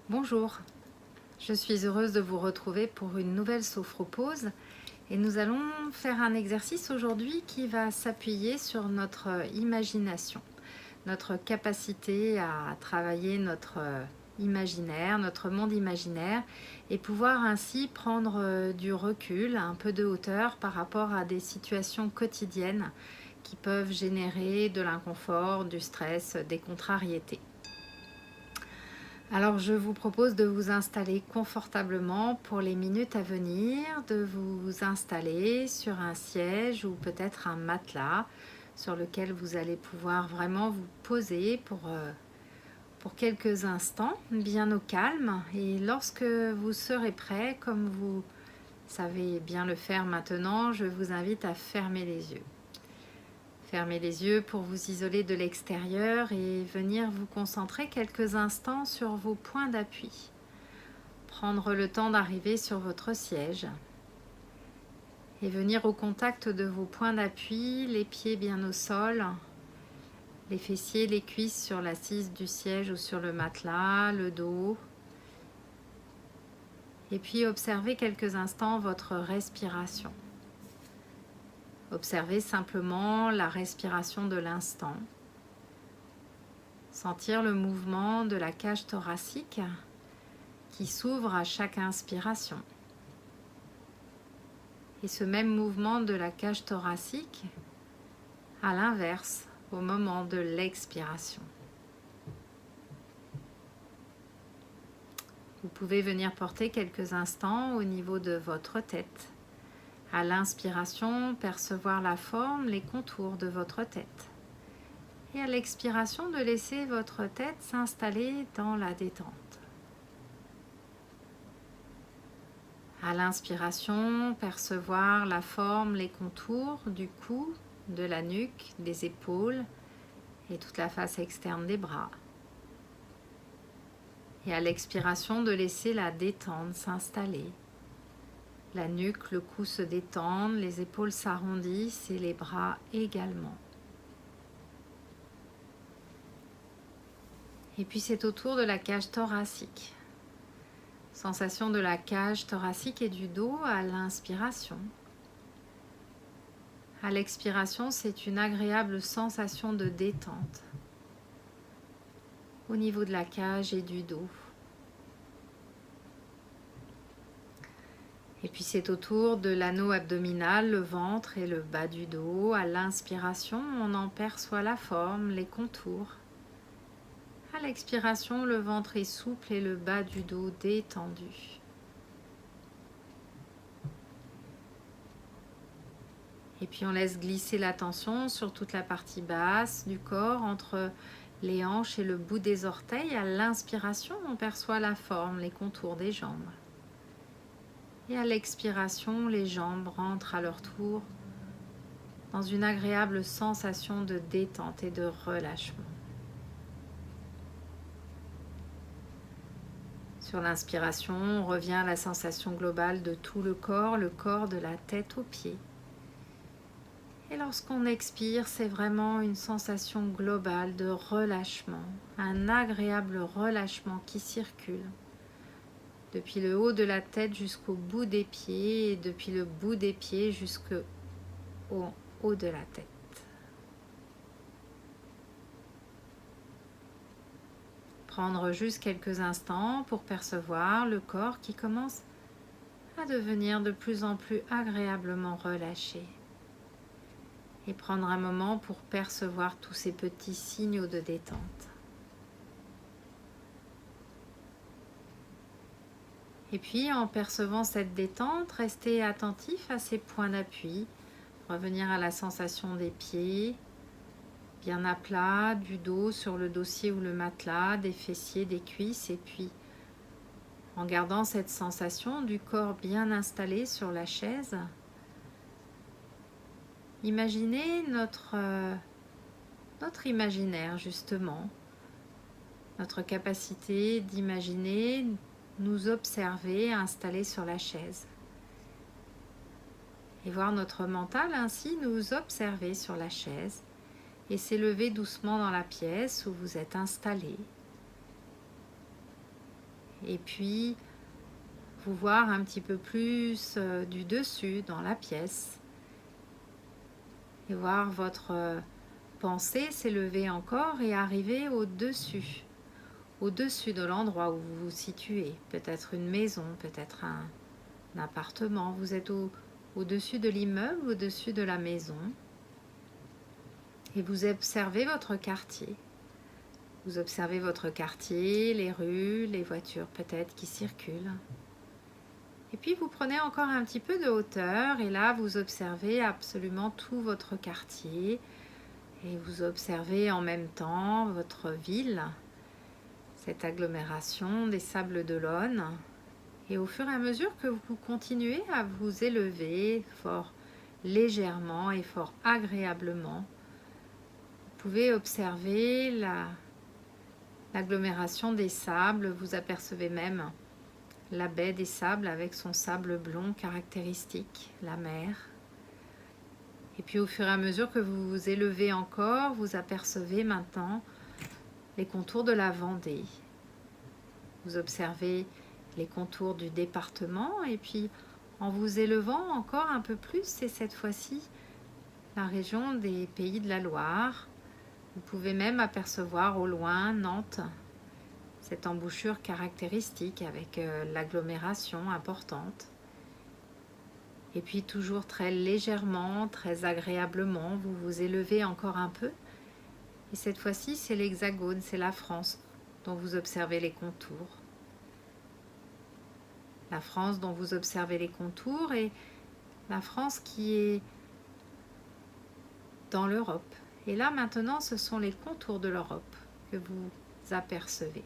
Bonjour, je suis heureuse de vous retrouver pour une nouvelle sophropause et nous allons faire un exercice aujourd'hui qui va s'appuyer sur notre imagination, notre capacité à travailler notre imaginaire, notre monde imaginaire et pouvoir ainsi prendre du recul, un peu de hauteur par rapport à des situations quotidiennes qui peuvent générer de l'inconfort, du stress, des contrariétés. Alors je vous propose de vous installer confortablement pour les minutes à venir, de vous installer sur un siège ou peut-être un matelas sur lequel vous allez pouvoir vraiment vous poser pour quelques instants, bien au calme. Et lorsque vous serez prêt, comme vous savez bien le faire maintenant, je vous invite à fermer les yeux. Fermez les yeux pour vous isoler de l'extérieur et venir vous concentrer quelques instants sur vos points d'appui. Prendre le temps d'arriver sur votre siège et venir au contact de vos points d'appui, les pieds bien au sol, les fessiers, les cuisses sur l'assise du siège ou sur le matelas, le dos. Et puis observez quelques instants votre respiration. Observez simplement la respiration de l'instant. Sentir le mouvement de la cage thoracique qui s'ouvre à chaque inspiration. Et ce même mouvement de la cage thoracique à l'inverse au moment de l'expiration. Vous pouvez venir porter quelques instants au niveau de votre tête. À l'inspiration, percevoir la forme, les contours de votre tête. Et à l'expiration, de laisser votre tête s'installer dans la détente. À l'inspiration, percevoir la forme, les contours du cou, de la nuque, des épaules et toute la face externe des bras. Et à l'expiration, de laisser la détente s'installer. La nuque, le cou se détendent, les épaules s'arrondissent et les bras également. Et puis c'est au tour de la cage thoracique. Sensation de la cage thoracique et du dos à l'inspiration. À l'expiration, c'est une agréable sensation de détente au niveau de la cage et du dos. Et puis c'est au tour de l'anneau abdominal, le ventre et le bas du dos. À l'inspiration, on en perçoit la forme, les contours. À l'expiration, le ventre est souple et le bas du dos détendu. Et puis on laisse glisser l'attention sur toute la partie basse du corps, entre les hanches et le bout des orteils. À l'inspiration, on perçoit la forme, les contours des jambes. Et à l'expiration, les jambes rentrent à leur tour dans une agréable sensation de détente et de relâchement. Sur l'inspiration, on revient à la sensation globale de tout le corps de la tête aux pieds. Et lorsqu'on expire, c'est vraiment une sensation globale de relâchement, un agréable relâchement qui circule depuis le haut de la tête jusqu'au bout des pieds et depuis le bout des pieds jusqu'au haut de la tête. Prendre juste quelques instants pour percevoir le corps qui commence à devenir de plus en plus agréablement relâché. Et prendre un moment pour percevoir tous ces petits signaux de détente. Et puis, en percevant cette détente, restez attentif à ces points d'appui. Revenir à la sensation des pieds, bien à plat, du dos sur le dossier ou le matelas, des fessiers, des cuisses. Et puis, en gardant cette sensation du corps bien installé sur la chaise, imaginez notre imaginaire, justement. Notre capacité d'imaginer, nous observer installés sur la chaise. Et voir notre mental ainsi nous observer sur la chaise et s'élever doucement dans la pièce où vous êtes installé. Et puis, vous voir un petit peu plus du dessus dans la pièce. Et voir votre pensée s'élever encore et arriver au-dessus de l'endroit où vous vous situez. Peut-être une maison, peut-être un appartement. Vous êtes au-dessus de l'immeuble, au-dessus de la maison. Et vous observez votre quartier. Vous observez votre quartier, les rues, les voitures peut-être qui circulent. Et puis vous prenez encore un petit peu de hauteur et là vous observez absolument tout votre quartier et vous observez en même temps votre ville, cette agglomération des Sables d'Olonne. Et au fur et à mesure que vous continuez à vous élever fort légèrement et fort agréablement, vous pouvez observer l'agglomération des sables. Vous apercevez même la baie des sables avec son sable blond caractéristique, la mer. Et puis au fur et à mesure que vous vous élevez encore, vous apercevez maintenant les contours de la Vendée. Vous observez les contours du département et puis en vous élevant encore un peu plus, c'est cette fois-ci la région des Pays de la Loire. Vous pouvez même apercevoir au loin Nantes, cette embouchure caractéristique avec l'agglomération importante. Et puis toujours très légèrement, très agréablement, vous vous élevez encore un peu. Et cette fois-ci, c'est l'Hexagone, c'est la France dont vous observez les contours. La France dont vous observez les contours et la France qui est dans l'Europe. Et là maintenant, ce sont les contours de l'Europe que vous apercevez.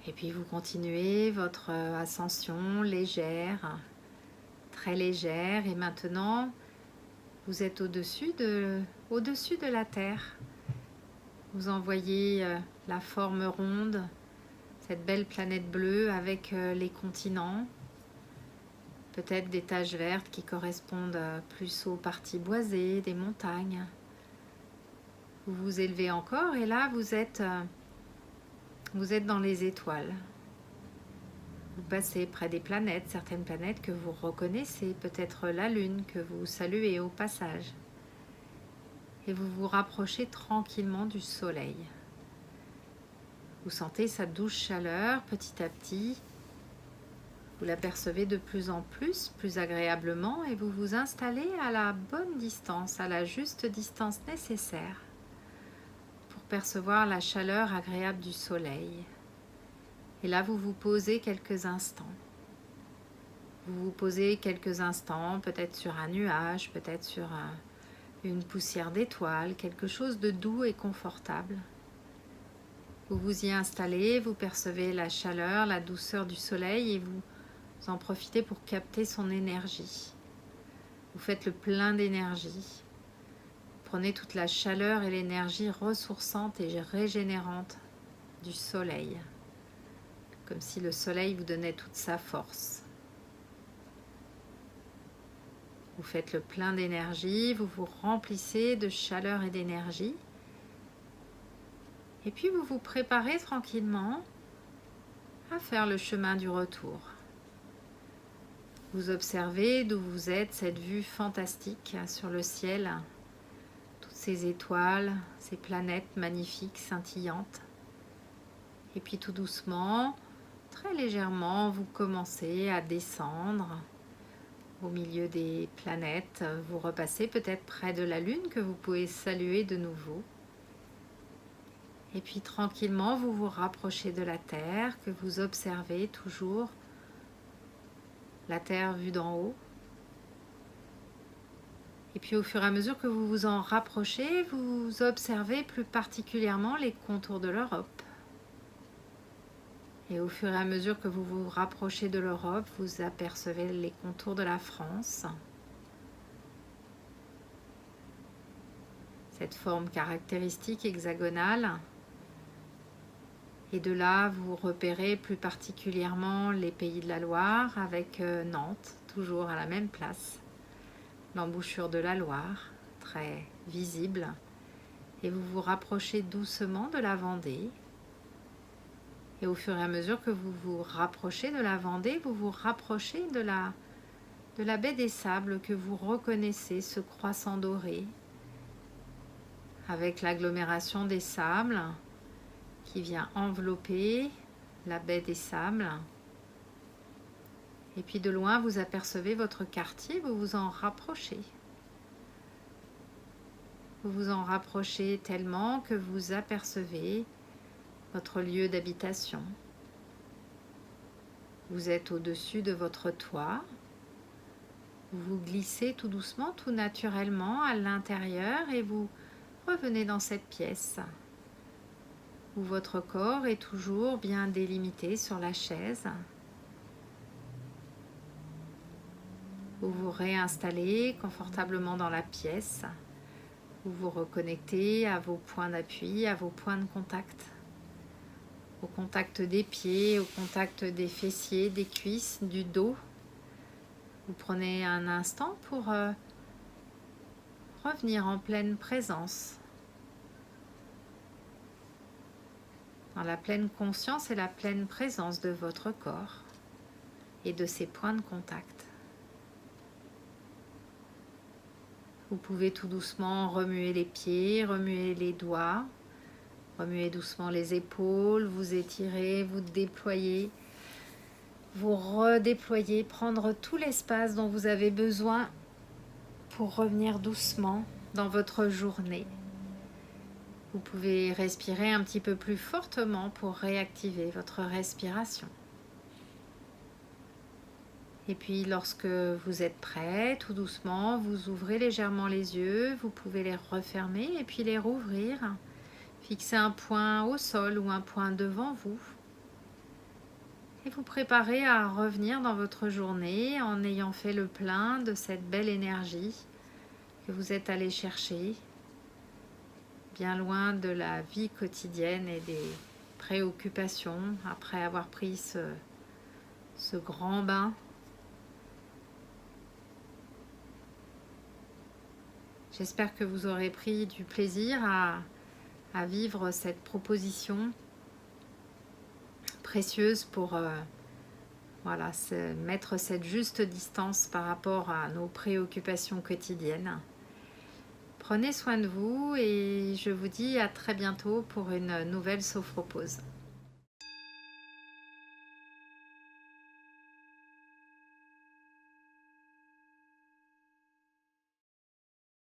Et puis vous continuez votre ascension légère, très légère. Et maintenant, vous êtes au-dessus de la Terre. Vous en voyez la forme ronde, cette belle planète bleue avec les continents. Peut-être des taches vertes qui correspondent plus aux parties boisées, des montagnes. Vous vous élevez encore et là vous êtes dans les étoiles. Vous passez près des planètes, certaines planètes que vous reconnaissez, peut-être la Lune que vous saluez au passage. Et vous vous rapprochez tranquillement du Soleil. Vous sentez sa douce chaleur petit à petit. Vous l'apercevez de plus en plus agréablement et vous vous installez à la bonne distance, à la juste distance nécessaire pour percevoir la chaleur agréable du soleil. Et là, vous vous posez quelques instants. Vous vous posez quelques instants, peut-être sur un nuage, peut-être sur une poussière d'étoiles, quelque chose de doux et confortable. Vous vous y installez, vous percevez la chaleur, la douceur du soleil et vous en profitez pour capter son énergie. Vous faites le plein d'énergie. Prenez toute la chaleur et l'énergie ressourçante et régénérante du soleil, comme si le soleil vous donnait toute sa force. Vous faites le plein d'énergie, vous vous remplissez de chaleur et d'énergie. Et puis vous vous préparez tranquillement à faire le chemin du retour. Vous observez d'où vous êtes cette vue fantastique sur le ciel, toutes ces étoiles, ces planètes magnifiques, scintillantes. Et puis tout doucement, très légèrement, vous commencez à descendre au milieu des planètes. Vous repassez peut-être près de la Lune que vous pouvez saluer de nouveau. Et puis tranquillement, vous vous rapprochez de la Terre que vous observez toujours. La Terre vue d'en haut. Et puis au fur et à mesure que vous vous en rapprochez, vous observez plus particulièrement les contours de l'Europe. Et au fur et à mesure que vous vous rapprochez de l'Europe, vous apercevez les contours de la France. Cette forme caractéristique hexagonale. Et de là, vous repérez plus particulièrement les Pays de la Loire avec Nantes, toujours à la même place. L'embouchure de la Loire, très visible. Et vous vous rapprochez doucement de la Vendée. Et au fur et à mesure que vous vous rapprochez de la Vendée, vous vous rapprochez de la baie des Sables que vous reconnaissez, ce croissant doré, avec l'agglomération des sables qui vient envelopper la baie des Sables. Et puis de loin, vous apercevez votre quartier, vous vous en rapprochez. Vous vous en rapprochez tellement que vous apercevez votre lieu d'habitation. Vous êtes au-dessus de votre toit. Vous glissez tout doucement, tout naturellement à l'intérieur et vous revenez dans cette pièce où votre corps est toujours bien délimité sur la chaise. Vous vous réinstallez confortablement dans la pièce. Vous vous reconnectez à vos points d'appui, à vos points de contact. Au contact des pieds, au contact des fessiers, des cuisses, du dos. Vous prenez un instant pour revenir en pleine présence. Dans la pleine conscience et la pleine présence de votre corps et de ses points de contact. Vous pouvez tout doucement remuer les pieds, remuer les doigts, remuer doucement les épaules, vous étirer, vous déployer, vous redéployer, prendre tout l'espace dont vous avez besoin pour revenir doucement dans votre journée. Vous pouvez respirer un petit peu plus fortement pour réactiver votre respiration. Et puis lorsque vous êtes prêt, tout doucement, vous ouvrez légèrement les yeux, vous pouvez les refermer et puis les rouvrir. Fixez un point au sol ou un point devant vous. Et vous préparez à revenir dans votre journée en ayant fait le plein de cette belle énergie que vous êtes allé chercher, bien loin de la vie quotidienne et des préoccupations après avoir pris ce grand bain. J'espère que vous aurez pris du plaisir à vivre cette proposition précieuse pour mettre cette juste distance par rapport à nos préoccupations quotidiennes. Prenez soin de vous et je vous dis à très bientôt pour une nouvelle sophropause.